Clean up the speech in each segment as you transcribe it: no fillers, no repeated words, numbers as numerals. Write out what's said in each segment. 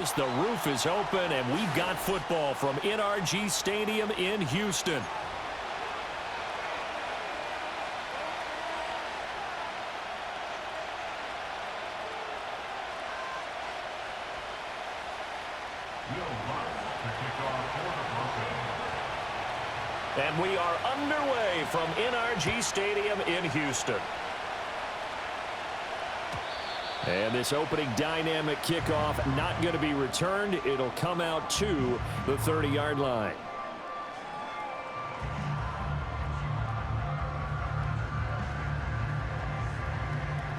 The roof is open, and we've got football from NRG Stadium in Houston. And we are underway from NRG Stadium in Houston. And this opening dynamic kickoff not going to be returned. It'll come out to the 30-yard line.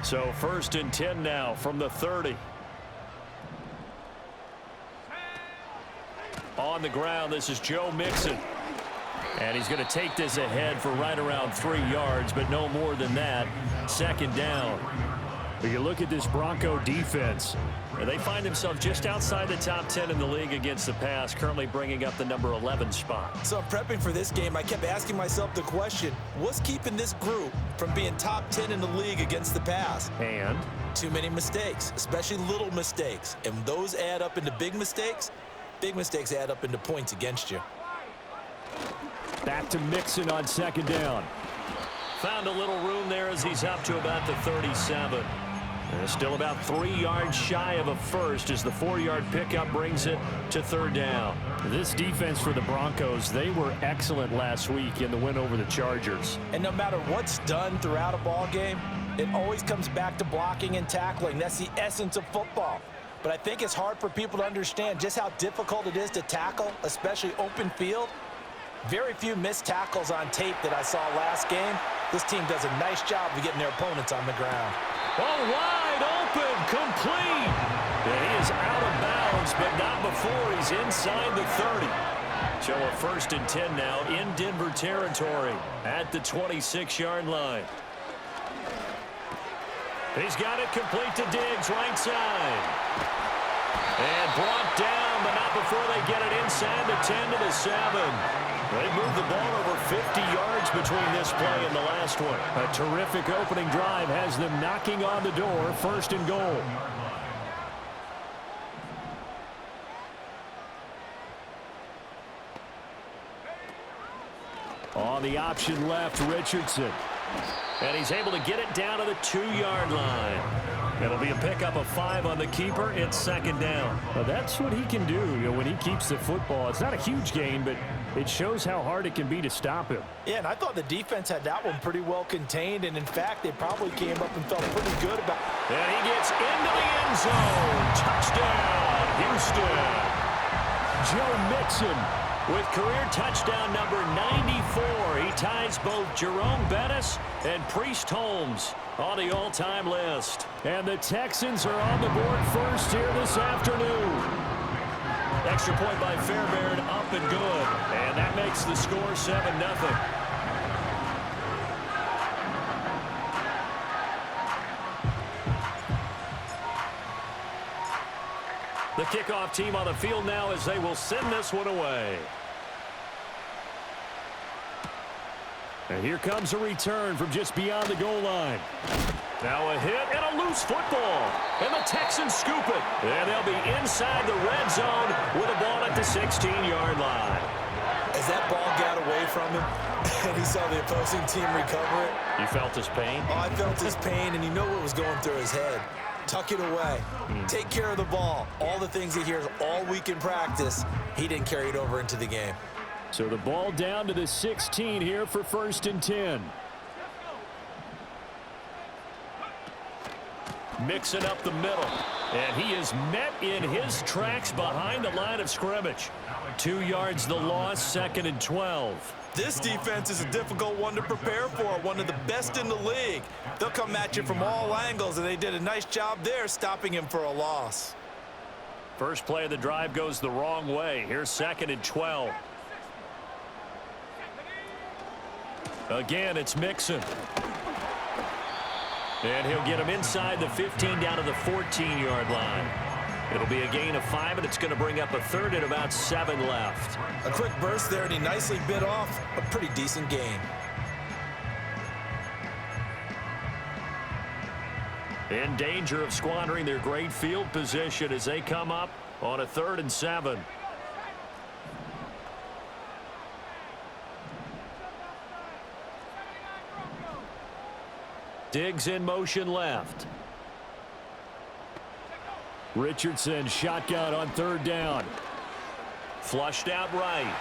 So 1st and 10 now from the 30. On the ground, this is Joe Mixon. And he's going to take this ahead for right around 3 yards, but no more than that. 2nd down. You look at this Bronco defense, and they find themselves just outside the top 10 in the league against the pass, currently bringing up the number 11 spot. So prepping for this game, I kept asking myself the question, what's keeping this group from being top 10 in the league against the pass? And? Too many mistakes, especially little mistakes. And those add up into big mistakes. Big mistakes add up into points against you. Back to Mixon on 2nd down. Found a little room there as he's up to about the 37. Still about 3 yards shy of a first as the 4-yard pickup brings it to 3rd down. This defense for the Broncos, they were excellent last week in the win over the Chargers. And no matter what's done throughout a ball game, it always comes back to blocking and tackling. That's the essence of football. But I think it's hard for people to understand just how difficult it is to tackle, especially open field. Very few missed tackles on tape that I saw last game. This team does a nice job of getting their opponents on the ground. Oh, wide open, complete. And he is out of bounds, but not before he's inside the 30. So a 1st and 10 now in Denver territory at the 26-yard line. He's got it complete to Diggs, right side. And brought down, but not before they get it inside the 10 to the 7. They moved the ball over 50 yards between this play and the last one. A terrific opening drive has them knocking on the door, 1st and goal. On the option left, Richardson. And he's able to get it down to the 2-yard line. It'll be a pickup of 5 on the keeper. It's 2nd down. Well, that's what he can do, when he keeps the football. It's not a huge gain, but it shows how hard it can be to stop him. Yeah, and I thought the defense had that one pretty well contained, and in fact, they probably came up and felt pretty good about it. And he gets into the end zone. Touchdown, Houston. Joe Mixon with career touchdown number 94. He ties both Jerome Bettis and Priest Holmes on the all-time list. And the Texans are on the board first here this afternoon. Extra point by Fairbairn, up and good. And that makes the score 7-0. The kickoff team on the field now as they will send this one away. And here comes a return from just beyond the goal line. Now a hit and a loose football. And the Texans scoop it. And they'll be inside the red zone with a ball at the 16-yard line. As that ball got away from him, and he saw the opposing team recover it. You felt his pain? Oh, I felt his pain, and you know what was going through his head. Tuck it away. Take care of the ball. All the things he hears all week in practice, he didn't carry it over into the game. So the ball down to the 16 here for 1st and 10. Mixing up the middle. And he is met in his tracks behind the line of scrimmage. 2 yards the loss, 2nd and 12. This defense is a difficult one to prepare for, one of the best in the league. They'll come at you from all angles, and they did a nice job there stopping him for a loss. First play of the drive goes the wrong way. Here's 2nd and 12. Again, it's Mixon. And he'll get him inside the 15 down to the 14-yard line. It'll be a gain of 5, and it's going to bring up a 3rd and about 7 left. A quick burst there, and he nicely bit off a pretty decent gain. In danger of squandering their great field position as they come up on a 3rd and 7. Diggs in motion left. Richardson shotgun on 3rd down. Flushed out right.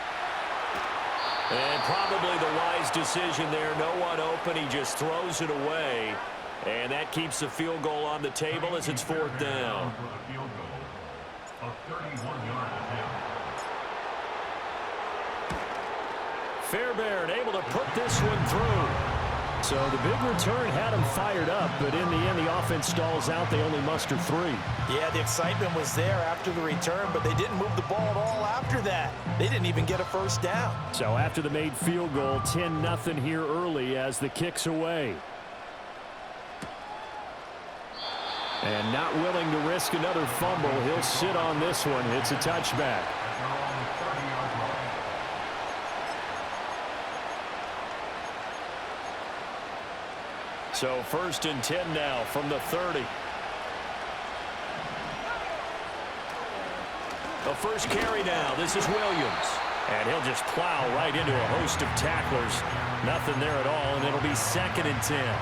And probably the wise decision there. No one open. He just throws it away. And that keeps the field goal on the table as it's 4th down. Fairbairn able to put this one through. So the big return had him fired up, but in the end, the offense stalls out. They only muster 3. Yeah, the excitement was there after the return, but they didn't move the ball at all after that. They didn't even get a first down. So after the made field goal, 10-0 here early as the kick's away. And not willing to risk another fumble. He'll sit on this one. It's a touchback. So 1st and 10 now from the 30. The first carry now. This is Williams. And he'll just plow right into a host of tacklers. Nothing there at all, and it'll be 2nd and 10.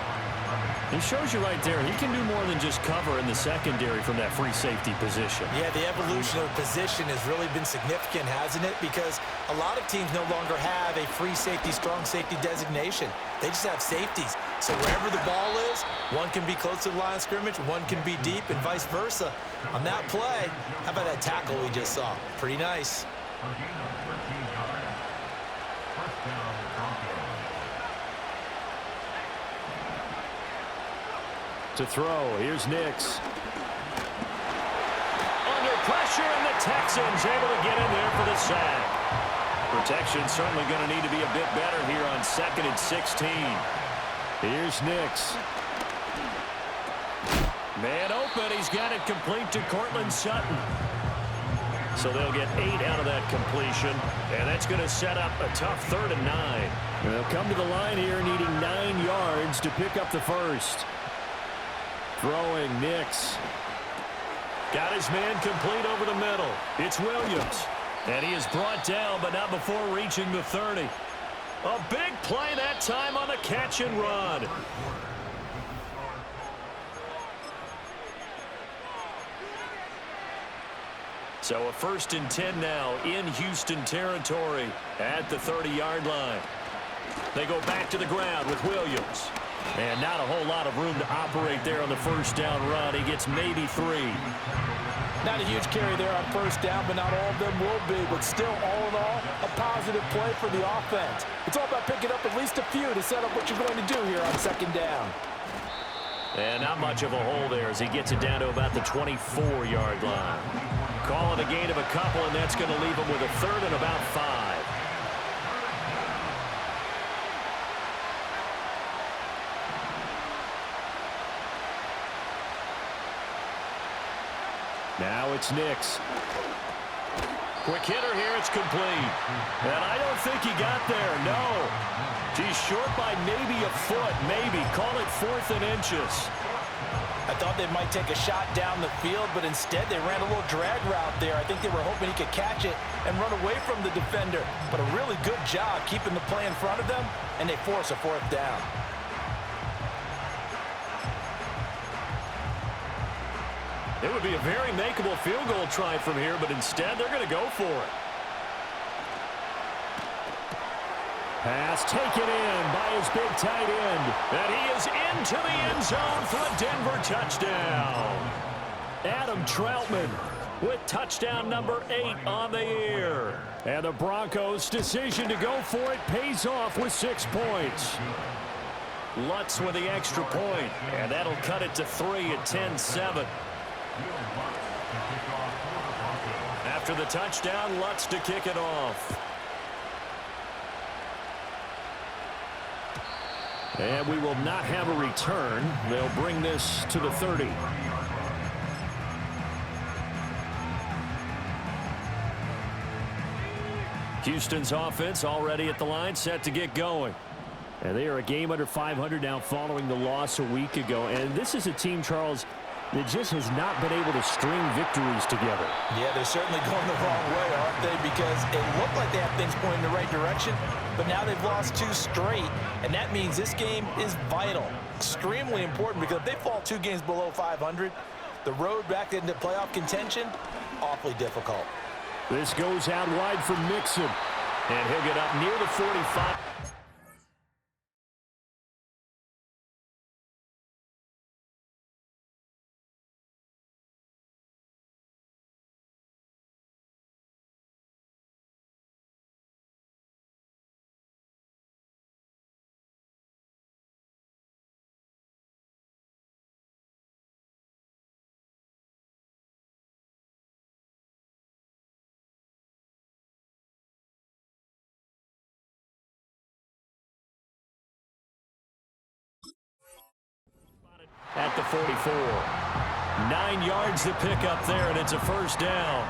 He shows you right there, he can do more than just cover in the secondary from that free safety position. Yeah, the evolution of the position has really been significant, hasn't it? Because a lot of teams no longer have a free safety, strong safety designation. They just have safeties. So wherever the ball is, one can be close to the line of scrimmage, one can be deep, and vice versa. On that play, how about that tackle we just saw? Pretty nice. To throw, here's Nix. Under pressure, and the Texans able to get in there for the sack. Protection certainly going to need to be a bit better here on 2nd and 16. Here's Nix. Man open, he's got it complete to Cortland Sutton. So they'll get 8 out of that completion, and that's going to set up a tough 3rd and 9. They'll come to the line here needing 9 yards to pick up the first. Throwing Nix. Got his man complete over the middle. It's Williams. And he is brought down, but not before reaching the 30. A big play that time on the catch and run. So a 1st and 10 now in Houston territory at the 30-yard line. They go back to the ground with Williams. And not a whole lot of room to operate there on the first down run. He gets maybe 3. Not a huge carry there on first down, but not all of them will be. But still, all in all, a positive play for the offense. It's all about picking up at least a few to set up what you're going to do here on 2nd down. And not much of a hole there as he gets it down to about the 24-yard line. Call it a gain of a couple, and that's going to leave him with a 3rd and about 5. Now it's Nix. Quick hitter here, it's complete. And I don't think he got there, no. He's short by maybe a foot, maybe. Call it 4th and inches. I thought they might take a shot down the field, but instead they ran a little drag route there. I think they were hoping he could catch it and run away from the defender. But a really good job keeping the play in front of them, and they force a 4th down. It would be a very makeable field goal try from here, but instead they're going to go for it. Pass taken in by his big tight end. And he is into the end zone for a Denver touchdown. Adam Troutman with touchdown number 8 on the year. And the Broncos' decision to go for it pays off with 6 points. Lutz with the extra point, and that'll cut it to 3 at 10-7. After the touchdown, Lutz to kick it off. And we will not have a return. They'll bring this to the 30. Houston's offense already at the line, set to get going. And they are a game under 500 now following the loss a week ago. And this is a team, Charles, that just has not been able to string victories together. Yeah, they're certainly going the wrong way, aren't they? Because it looked like they have things pointing in the right direction, but now they've lost 2 straight, and that means this game is vital, extremely important, because if they fall 2 games below 500, the road back into playoff contention, awfully difficult. This goes out wide for Mixon, and he'll get up near the 45. At the 44. 9 yards to pick up there, and it's a first down.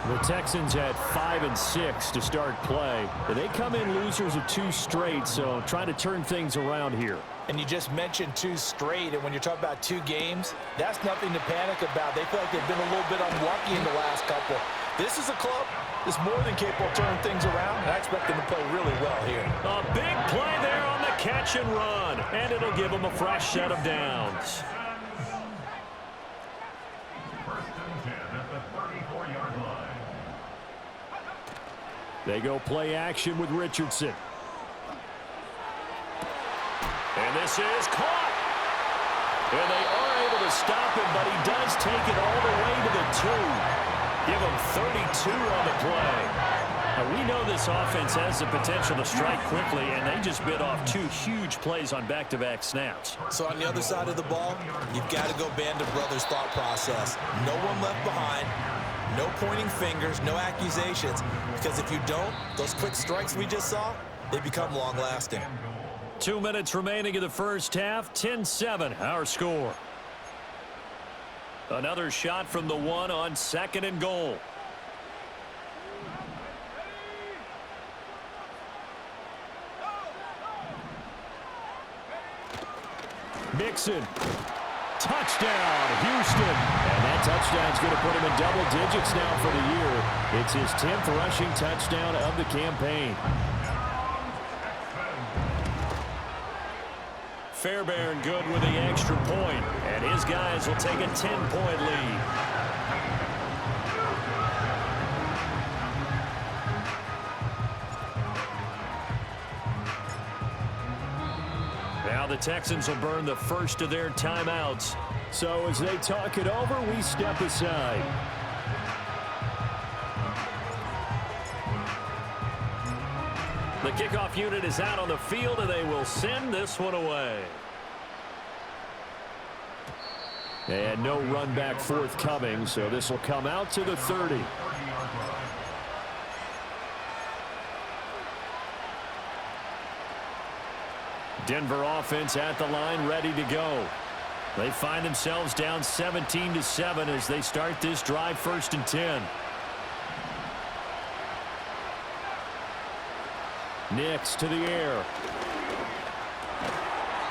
The Texans had 5 and 6 to start play. They come in losers of 2 straight, so trying to turn things around here. And you just mentioned 2 straight, and when you're talking about 2 games, that's nothing to panic about. They feel like they've been a little bit unlucky in the last couple. This is a club that's more than capable of turning things around, and I expect them to play really well here. A big play there on the catch and run, and it'll give them a fresh set of downs. They go play action with Richardson. And this is caught. And they are able to stop him, but he does take it all the way to the 2. Give him 32 on the play. Now, we know this offense has the potential to strike quickly, and they just bit off 2 huge plays on back-to-back snaps. So on the other side of the ball, you've got to go Band of Brothers thought process. No one left behind. No pointing fingers, no accusations, because if you don't, those quick strikes we just saw, they become long-lasting. 2 minutes remaining in the first half, 10-7, our score. Another shot from the 1 on 2nd and goal. Mixon. Touchdown, Houston. And that touchdown's going to put him in double digits now for the year. It's his 10th rushing touchdown of the campaign. Fairbairn good with the extra point, and his guys will take a 10-point lead. Now the Texans will burn the first of their timeouts. So as they talk it over, we step aside. The kickoff unit is out on the field, and they will send this one away. And no run back forthcoming, so this will come out to the 30. Denver offense at the line, ready to go. They find themselves down 17-7 as they start this drive, 1st and 10. Nix to the air.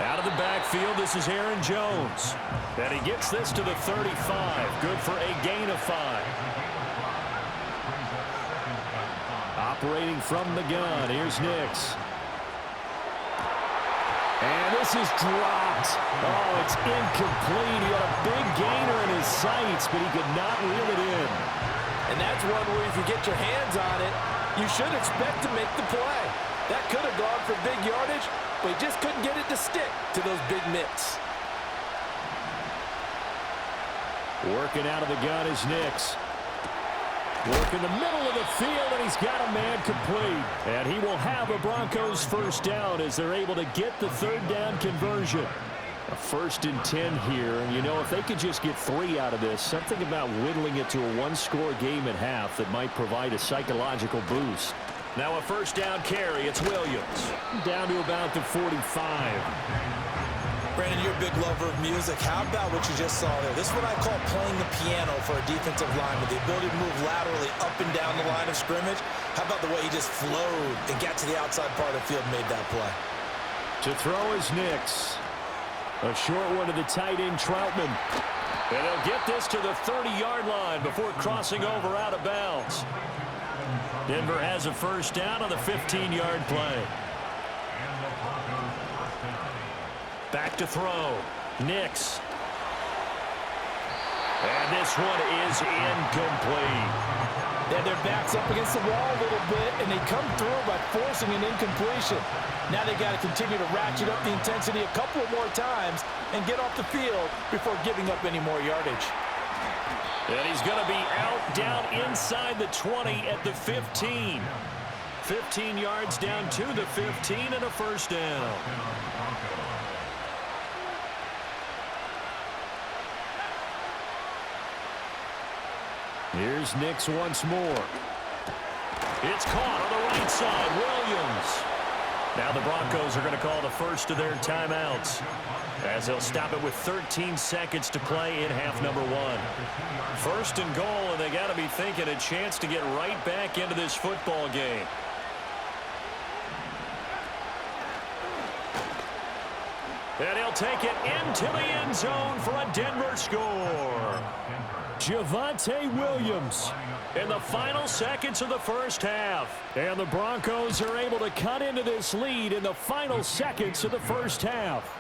Out of the backfield, this is Aaron Jones. And he gets this to the 35. Good for a gain of 5. Operating from the gun, here's Nix. And this is dropped. Oh, it's incomplete. He had a big gainer in his sights, but he could not reel it in. And that's one where if you get your hands on it, you should expect to make the play. That could have gone for big yardage, but he just couldn't get it to stick to those big mitts. Working out of the gun is Nix. Working the middle of the field, and he's got a man complete. And he will have a Broncos first down as they're able to get the 3rd down conversion. A 1st and 10 here. And, you know, if they could just get 3 out of this, something about whittling it to a 1-score game at half that might provide a psychological boost. Now a 1st down carry. It's Williams. Down to about the 45. Brandon, you're a big lover of music. How about what you just saw there? This is what I call playing the piano for a defensive lineman. The ability to move laterally up and down the line of scrimmage. How about the way he just flowed and got to the outside part of the field and made that play? To throw is Nix. A short one to the tight end, Troutman. And they'll get this to the 30-yard line before crossing over out of bounds. Denver has a first down on the 15-yard play. Back to throw. Nix. And this one is incomplete. Then their back's up against the wall a little bit, and they come through by forcing an incompletion. Now they got to continue to ratchet up the intensity a couple more times and get off the field before giving up any more yardage. And he's going to be out down inside the 20 at the 15. 15 yards down to the 15 and a first down. Here's Nix once more. It's caught on the right side. Williams. Now the Broncos are going to call the first of their timeouts, as they'll stop it with 13 seconds to play in half number one. First and goal, and they got to be thinking a chance to get right back into this football game. And he'll take it into the end zone for a Denver score. Javonte Williams in the final seconds of the first half. And the Broncos are able to cut into this lead in the final seconds of the first half.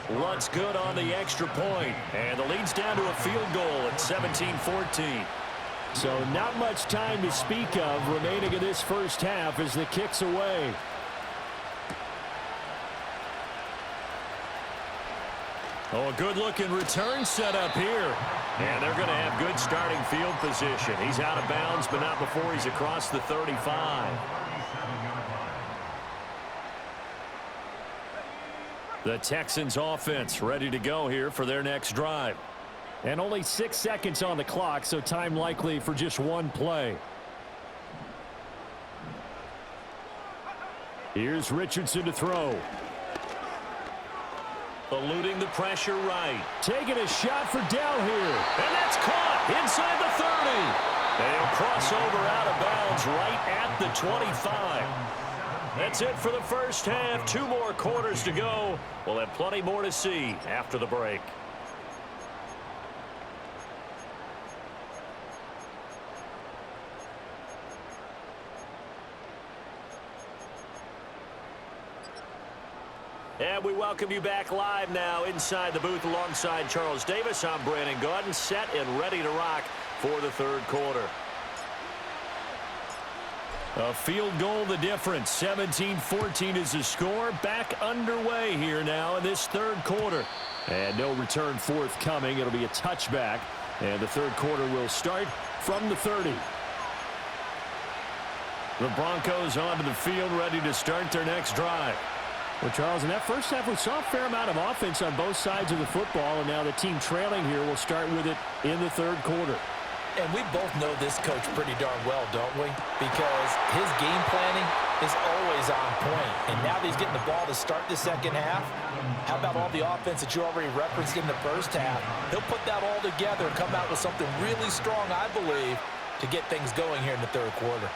Lutz good on the extra point, and the lead's down to a field goal at 17-14. So not much time to speak of remaining in this first half as the kick's away. Oh, a good-looking return set up here. And they're going to have good starting field position. He's out of bounds, but not before he's across the 35. The Texans offense ready to go here for their next drive. And only 6 seconds on the clock, so time likely for just one play. Here's Richardson to throw. Eluding the pressure right. Taking a shot for Dell here. And that's caught inside the 30. They'll cross over out of bounds right at the 25. That's it for the first half. 2 more quarters to go. We'll have plenty more to see after the break. And we welcome you back live now inside the booth alongside Charles Davis. I'm Brandon Gaudin, set and ready to rock for the third quarter. A field goal the difference. 17-14 is the score. Back underway here now in this third quarter. And no return forthcoming. It'll be a touchback. And the third quarter will start from the 30. The Broncos onto the field ready to start their next drive. Well, Charles, in that first half, we saw a fair amount of offense on both sides of the football, and now the team trailing here will start with it in the third quarter. And we both know this coach pretty darn well, don't we? Because his game planning is always on point. And now that he's getting the ball to start the second half, how about all the offense that you already referenced in the first half? He'll put that all together and come out with something really strong, I believe, to get things going here in the third quarter.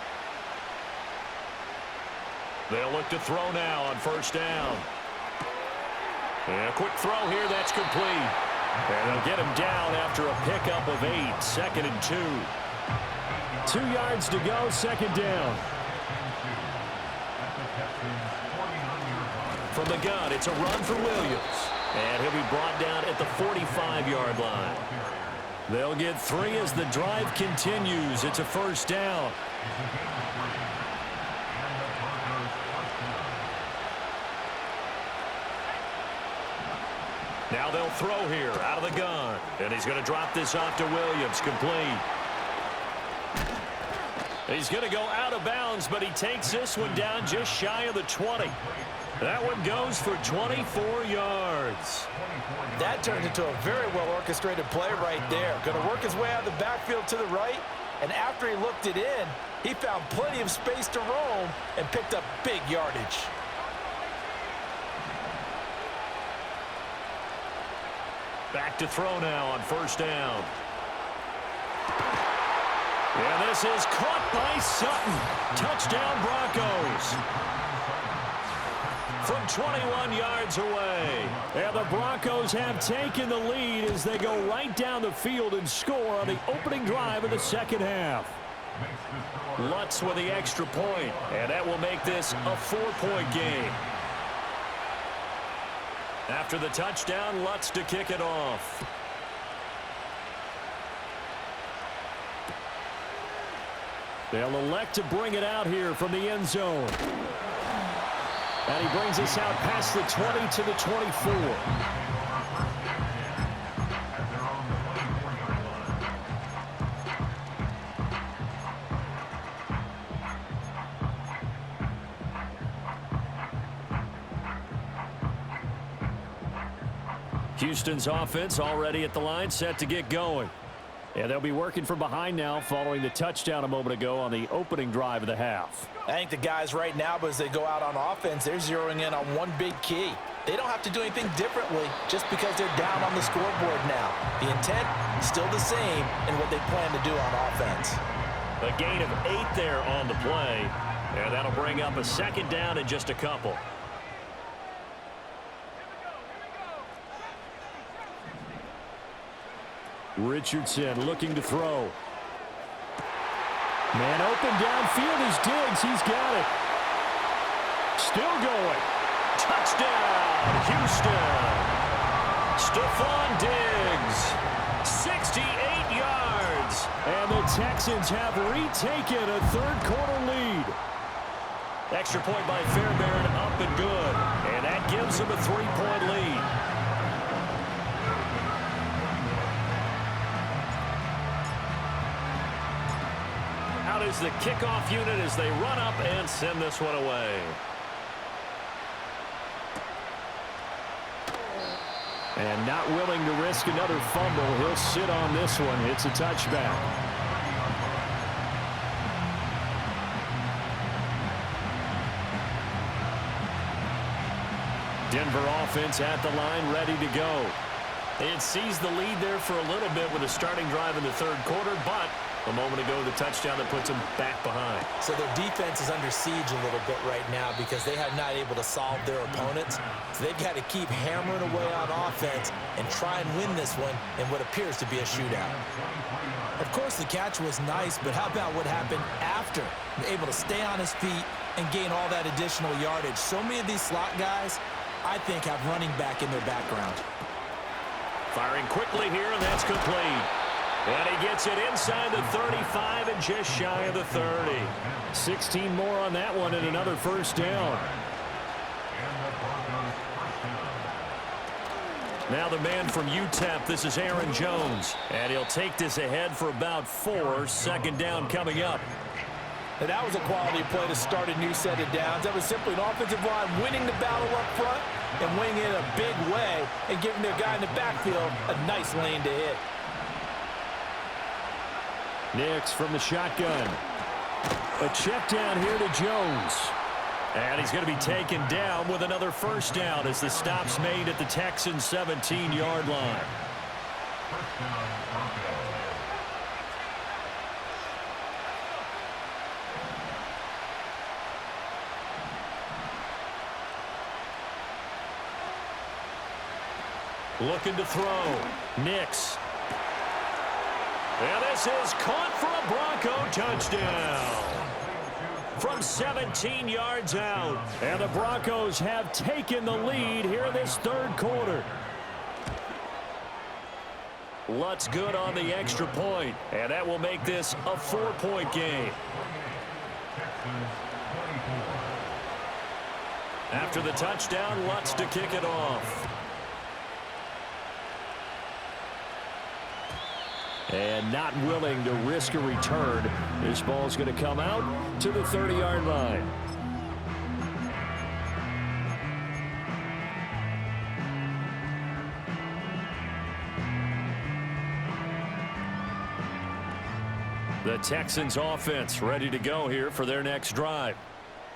They'll look to throw now on first down. And a quick throw here, that's complete. And they'll get him down after a pickup of 8, 2nd and 2. 2 yards to go, second down. From the gun, it's a run for Williams. And he'll be brought down at the 45-yard line. They'll get 3 as the drive continues. It's a first down. Now they'll throw here out of the gun. And he's going to drop this off to Williams, complete. He's going to go out of bounds, but he takes this one down just shy of the 20. That one goes for 24 yards. That turned into a very well-orchestrated play right there. Going to work his way out of the backfield to the right, and after he looked it in, he found plenty of space to roam and picked up big yardage. Back to throw now on first down. And this is caught by Sutton. Touchdown, Broncos. from 21 yards away. And the Broncos have taken the lead as they go right down the field and score on the opening drive of the second half. Lutz with the extra point, and that will make this a 4-point game. After the touchdown, Lutz to kick it off. They'll elect to bring it out here from the end zone. And he brings us out past the 20 to the 24. Houston's offense already at the line, set to get going. And they'll be working from behind now following the touchdown a moment ago on the opening drive of the half. I think the guys right now, as they go out on offense, they're zeroing in on one big key. They don't have to do anything differently just because they're down on the scoreboard now. The intent still the same in what they plan to do on offense. A gain of 8 there on the play, and that'll bring up a second down in just a couple. Richardson looking to throw. Man open downfield is Diggs. He's got it. Still going. Touchdown, Houston. Stephon Diggs. 68 yards. And the Texans have retaken a third-quarter lead. Extra point by Fairbairn, up and good. And that gives them a 3-point lead. Out is the kickoff unit as they run up and send this one away. And not willing to risk another fumble, he'll sit on this one. It's a touchback. Denver offense at the line, ready to go. It sees the lead there for a little bit with a starting drive in the third quarter, but a moment ago, the touchdown that puts them back behind. So their defense is under siege a little bit right now because they have not able to solve their opponents. So they've got to keep hammering away on offense and try and win this one in what appears to be a shootout. Of course, the catch was nice, but how about what happened after? Able to stay on his feet and gain all that additional yardage. So many of these slot guys, I think, have running back in their background. Firing quickly here, and that's complete. And he gets it inside the 35 and just shy of the 30. 16 more on that one and another first down. Now the man from UTEP, this is Aaron Jones. And he'll take this ahead for about 4. Second down coming up. And that was a quality play to start a new set of downs. That was simply an offensive line winning the battle up front and winning it in a big way and giving their guy in the backfield a nice lane to hit. Nix from the shotgun. A check down here to Jones. And he's going to be taken down with another first down as the stop's made at the Texans' 17-yard line. Looking to throw. Nix. And this is caught for a Bronco touchdown. From 17 yards out. And the Broncos have taken the lead here this third quarter. Lutz good on the extra point. And that will make this a 4-point game. After the touchdown, Lutz to kick it off. And not willing to risk a return. This ball's going to come out to the 30-yard line. The Texans offense ready to go here for their next drive.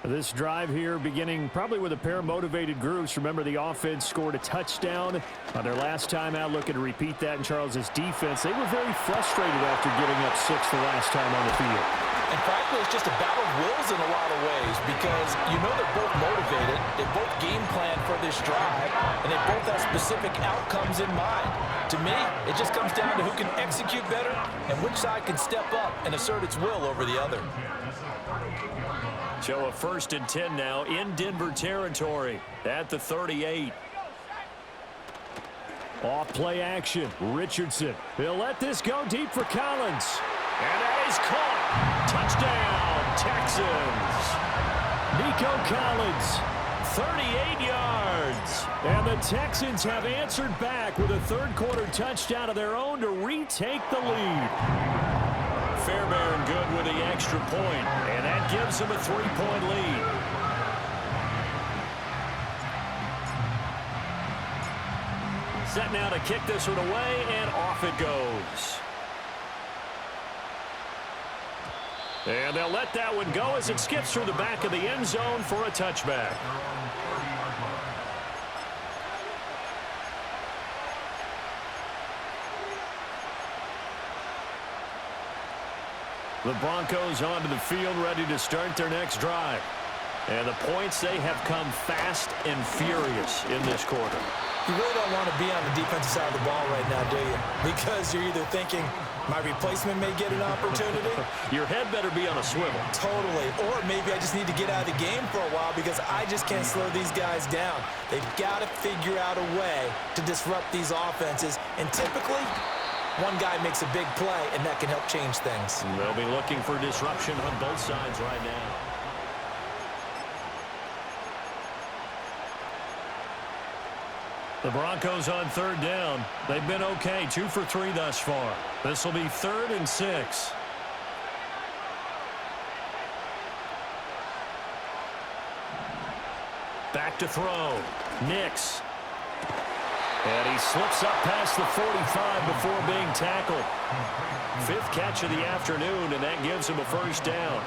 This drive here beginning probably with a pair of motivated groups. Remember, the offense scored a touchdown on their last time out, looking to repeat that in Charles's defense. They were very frustrated after giving up 6 the last time on the field. And frankly, it's just a battle of wills in a lot of ways because you know they're both motivated, they both game plan for this drive, and they both have specific outcomes in mind. To me, it just comes down to who can execute better and which side can step up and assert its will over the other. So a 1st and 10 now in Denver territory at the 38. Off play action. Richardson. He'll let this go deep for Collins. And that is caught. Touchdown, Texans. Nico Collins, 38 yards. And the Texans have answered back with a third-quarter touchdown of their own to retake the lead. Fairbairn good with the extra point, and that gives them a 3-point lead. Set now to kick this one away, and off it goes. And they'll let that one go as it skips through the back of the end zone for a touchback. The Broncos onto the field, ready to start their next drive. And the points, they have come fast and furious in this quarter. You really don't want to be on the defensive side of the ball right now, do you? Because you're either thinking, my replacement may get an opportunity. Your head better be on a swivel. Totally. Or maybe I just need to get out of the game for a while because I just can't slow these guys down. They've got to figure out a way to disrupt these offenses. And typically, one guy makes a big play, and that can help change things. They'll be looking for disruption on both sides right now. The Broncos on 3rd down. They've been okay, 2 for 3 thus far. This will be 3rd and 6. Back to throw. Nix. And he slips up past the 45 before being tackled. 5th catch of the afternoon, and that gives him a 1st down.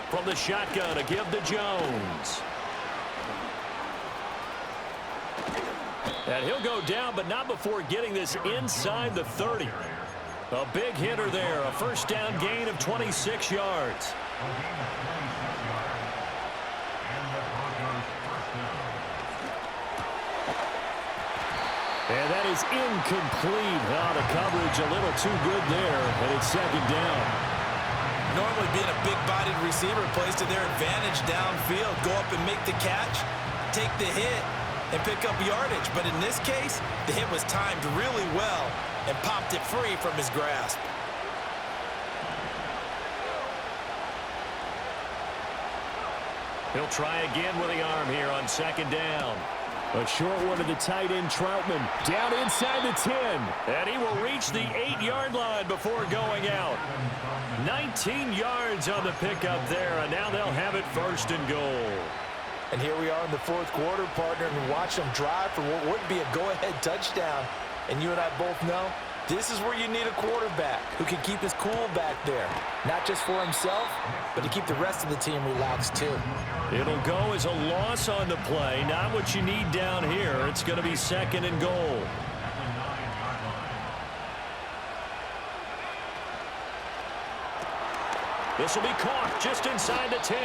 From the shotgun to give to Jones. And he'll go down, but not before getting this inside the 30. A big hitter there, a 1st down gain of 26 yards. And that is incomplete. Oh, the coverage a little too good there, and it's 2nd down. Normally being a big-bodied receiver plays to their advantage downfield. Go up and make the catch, take the hit, and pick up yardage. But in this case, the hit was timed really well and popped it free from his grasp. He'll try again with the arm here on 2nd down. A short one to the tight end, Troutman. Down inside the 10. And he will reach the 8-yard line before going out. 19 yards on the pickup there, and now they'll have it 1st and goal. And here we are in the 4th quarter, partner, and watch them drive for what would be a go-ahead touchdown. And you and I both know this is where you need a quarterback who can keep his cool back there. Not just for himself, but to keep the rest of the team relaxed too. It'll go as a loss on the play, not what you need down here. It's going to be 2nd and goal. This will be caught just inside the 10.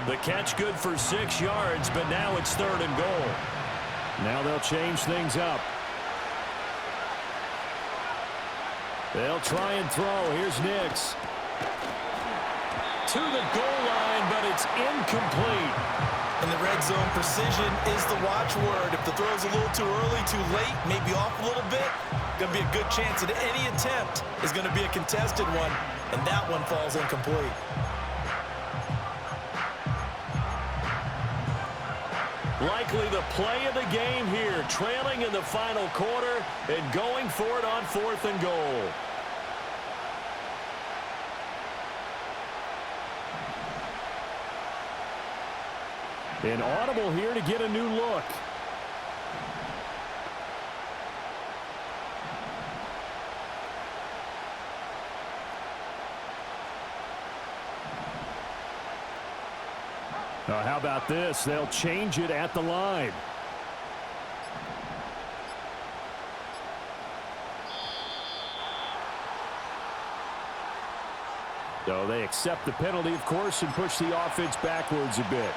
The catch good for 6 yards, but now it's 3rd and goal. Now they'll change things up. They'll try and throw. Here's Nix. To the goal line, but it's incomplete. In the red zone, precision is the watchword. If the throw's a little too early, too late, maybe off a little bit, going to be a good chance that any attempt is going to be a contested one, and that one falls incomplete. Likely the play of the game here, trailing in the final quarter and going for it on 4th and goal. An audible here to get a new look. Now, how about this? They'll change it at the line. So they accept the penalty, of course, and push the offense backwards a bit.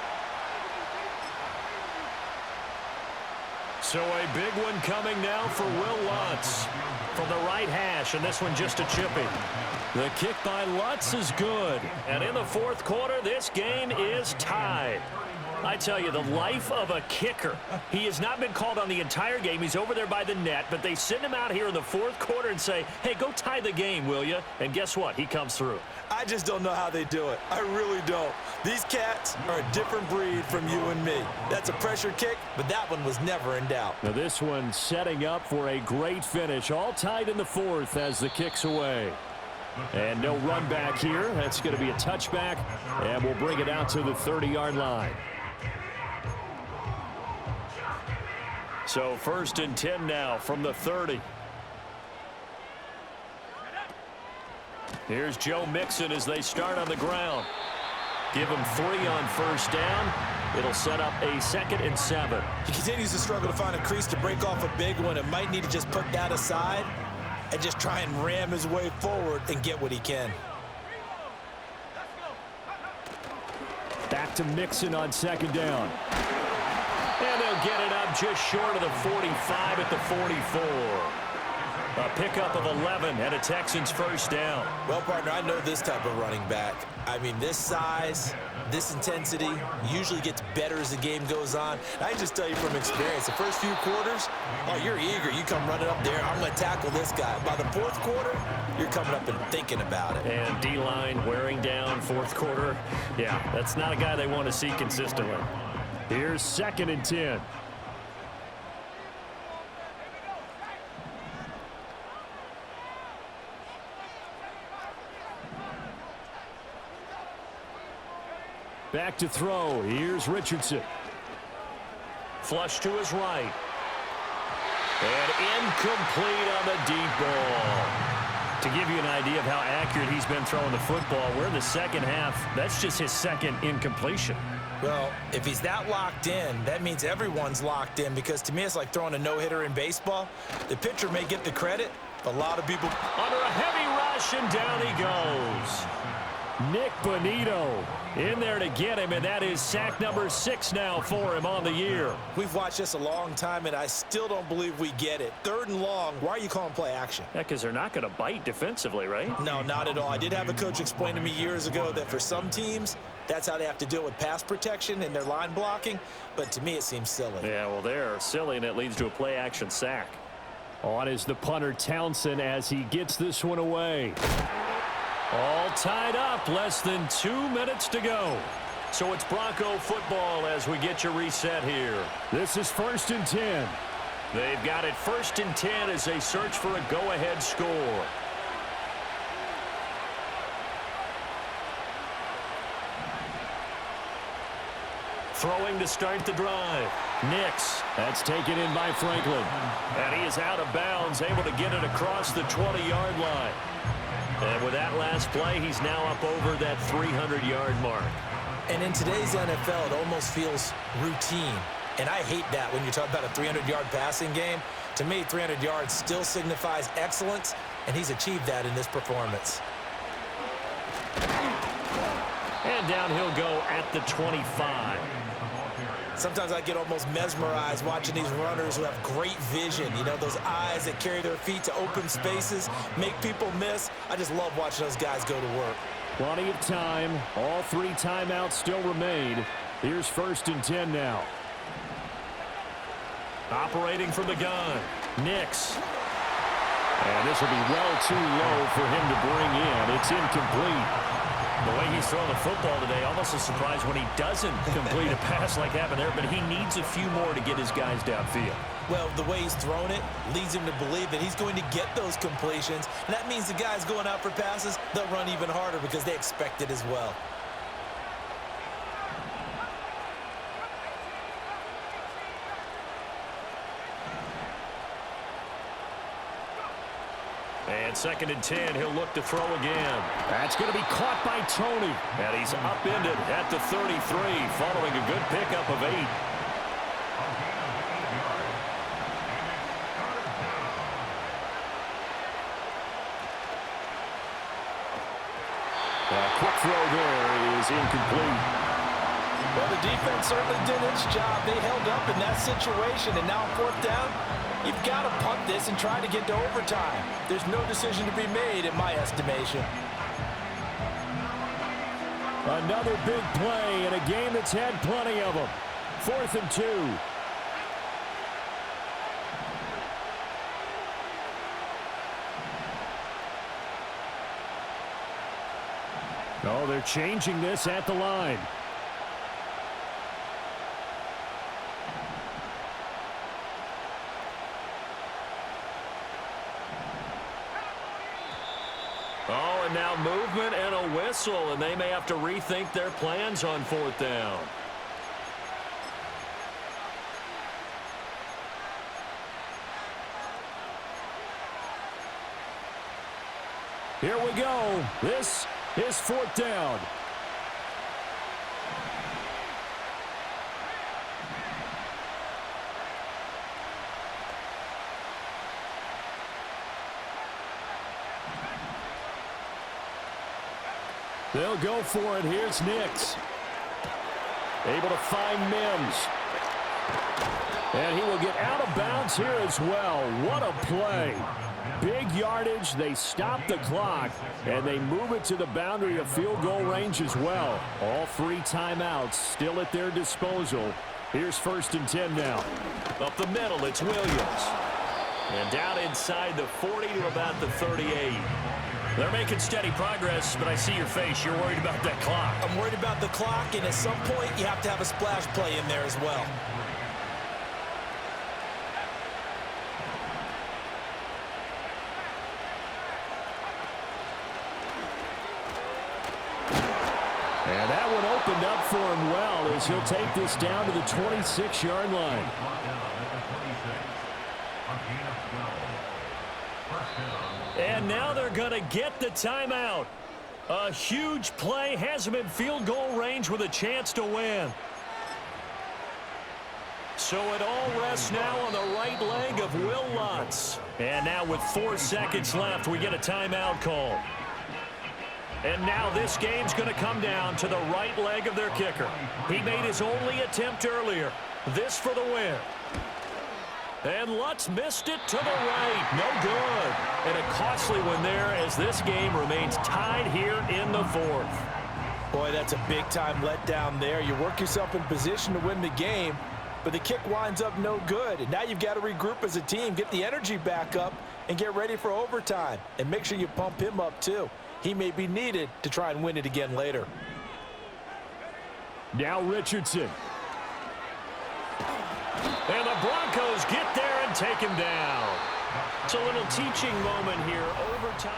So a big one coming now for Will Lutz from the right hash, and this one just a chippy. The kick by Lutz is good. And in the fourth quarter, this game is tied. I tell you, the life of a kicker. He has not been called on the entire game. He's over there by the net, but they send him out here in the fourth quarter and say, hey, go tie the game, will you? And guess what? He comes through. I just don't know how they do it. I really don't. These cats are a different breed from you and me. That's a pressure kick, but that one was never in doubt. Now this one setting up for a great finish. All tied in the fourth as the kick's away. And no run back here. That's going to be a touchback, and we'll bring it out to the 30-yard line. So 1st and 10 now from the 30. Here's Joe Mixon as they start on the ground. Give him 3 on first down. It'll set up a 2nd and 7. He continues to struggle to find a crease to break off a big one and might need to just put that aside and just try and ram his way forward and get what he can. Back to Mixon on 2nd down. And they'll get it up just short of the 45 at the 44. A pickup of 11 and a Texans first down. Well, partner, I know this type of running back. I mean, this size, this intensity usually gets better as the game goes on. I can just tell you from experience, the first few quarters, oh, you're eager. You come running up there, I'm going to tackle this guy. By the fourth quarter, you're coming up and thinking about it. And D-line wearing down fourth quarter. Yeah, that's not a guy they want to see consistently. Here's 2nd and 10. Back to throw. Here's Richardson. Flush to his right. And incomplete on the deep ball. To give you an idea of how accurate he's been throwing the football, we're in the second half. That's just his 2nd incompletion. Well, if he's that locked in, that means everyone's locked in, because to me it's like throwing a no-hitter in baseball. The pitcher may get the credit, but a lot of people... Under a heavy rush, and down he goes. Nick Bonito in there to get him, and that is sack number 6 now for him on the year. We've watched this a long time, and I still don't believe we get it. 3rd and long, why are you calling play action? Yeah, because they're not going to bite defensively, right? No, not at all. I did have a coach explain to me years ago that for some teams, that's how they have to deal with pass protection and their line blocking, but to me it seems silly. Yeah, well, they're silly, and it leads to a play action sack. On is the punter Townsend as he gets this one away. All tied up, less than 2 minutes to go. So it's Bronco football as we get your reset here. This is 1st and 10. They've got it 1st and 10 as they search for a go-ahead score. Throwing to start the drive. Nix. That's taken in by Franklin. And he is out of bounds, able to get it across the 20-yard line. And with that last play, he's now up over that 300-yard mark. And in today's NFL, it almost feels routine. And I hate that when you talk about a 300-yard passing game. To me, 300 yards still signifies excellence, and he's achieved that in this performance. And down he'll go at the 25. Sometimes I get almost mesmerized watching these runners who have great vision. You know, those eyes that carry their feet to open spaces, make people miss. I just love watching those guys go to work. Plenty of time. All 3 timeouts still remain. Here's 1st and 10 now. Operating from the gun. Nix. And this will be well too low for him to bring in. It's incomplete. The way he's throwing the football today, almost a surprise when he doesn't complete a pass like happened there, but he needs a few more to get his guys downfield. Well, the way he's thrown it leads him to believe that he's going to get those completions, and that means the guys going out for passes, they'll run even harder because they expect it as well. And 2nd and 10, he'll look to throw again. That's going to be caught by Tony. And he's upended at the 33, following a good pickup of 8. Quick throw there is incomplete. Well, the defense certainly did its job. They held up in that situation, and now on fourth down, you've got to punt this and try to get to overtime. There's no decision to be made in my estimation. Another big play in a game that's had plenty of them. 4th and 2. Oh, they're changing this at the line. Oh, and now movement and a whistle, and they may have to rethink their plans on 4th down. Here we go. This is 4th down. They'll go for it. Here's Nix. Able to find Mims. And he will get out of bounds here as well. What a play. Big yardage. They stop the clock, and they move it to the boundary of field goal range as well. All 3 timeouts still at their disposal. Here's 1st and 10 now. Up the middle, it's Williams. And down inside the 40 to about the 38. They're making steady progress, but I see your face. You're worried about that clock. I'm worried about the clock, and at some point, you have to have a splash play in there as well. And that one opened up for him well as he'll take this down to the 26-yard line. And now they're going to get the timeout. A huge play has them in field goal range with a chance to win. So it all rests now on the right leg of Will Lutz. And now with 4 seconds left, we get a timeout call. And now this game's going to come down to the right leg of their kicker. He made his only attempt earlier. This for the win. And Lutz missed it to the right. No good. And a costly one there as this game remains tied here in the 4th. Boy, that's a big-time letdown there. You work yourself in position to win the game, but the kick winds up no good. And now you've got to regroup as a team, get the energy back up, and get ready for overtime. And make sure you pump him up, too. He may be needed to try and win it again later. Now Richardson. And the Broncos get there and take him down. It's a little teaching moment here. Overtime.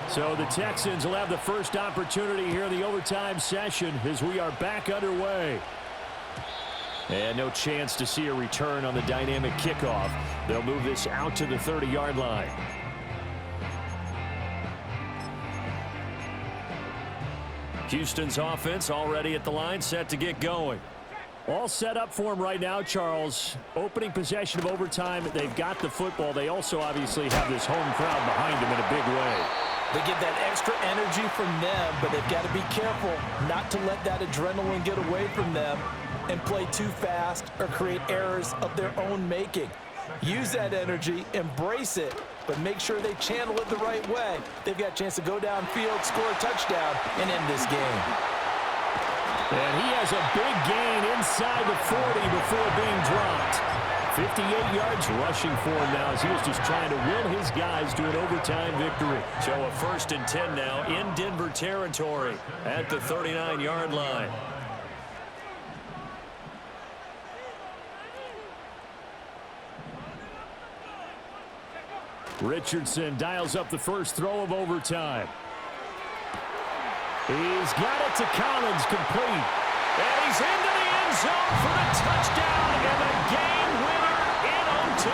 So the Texans will have the first opportunity here in the overtime session as we are back underway. And no chance to see a return on the dynamic kickoff. They'll move this out to the 30-yard line. Houston's offense already at the line, set to get going. All set up for him right now, Charles. Opening possession of overtime. They've got the football. They also obviously have this home crowd behind them in a big way. They get that extra energy from them, but they've got to be careful not to let that adrenaline get away from them and play too fast or create errors of their own making. Use that energy, embrace it, but make sure they channel it the right way. They've got a chance to go downfield, score a touchdown, and end this game. And he has a big gain inside the 40 before being dropped. 58 yards rushing for him now as he was just trying to will his guys to an overtime victory. So a 1st and 10 now in Denver territory at the 39-yard line. Richardson dials up the first throw of overtime. He's got it to Collins, complete. And he's into the end zone for the touchdown and the game winner in OT.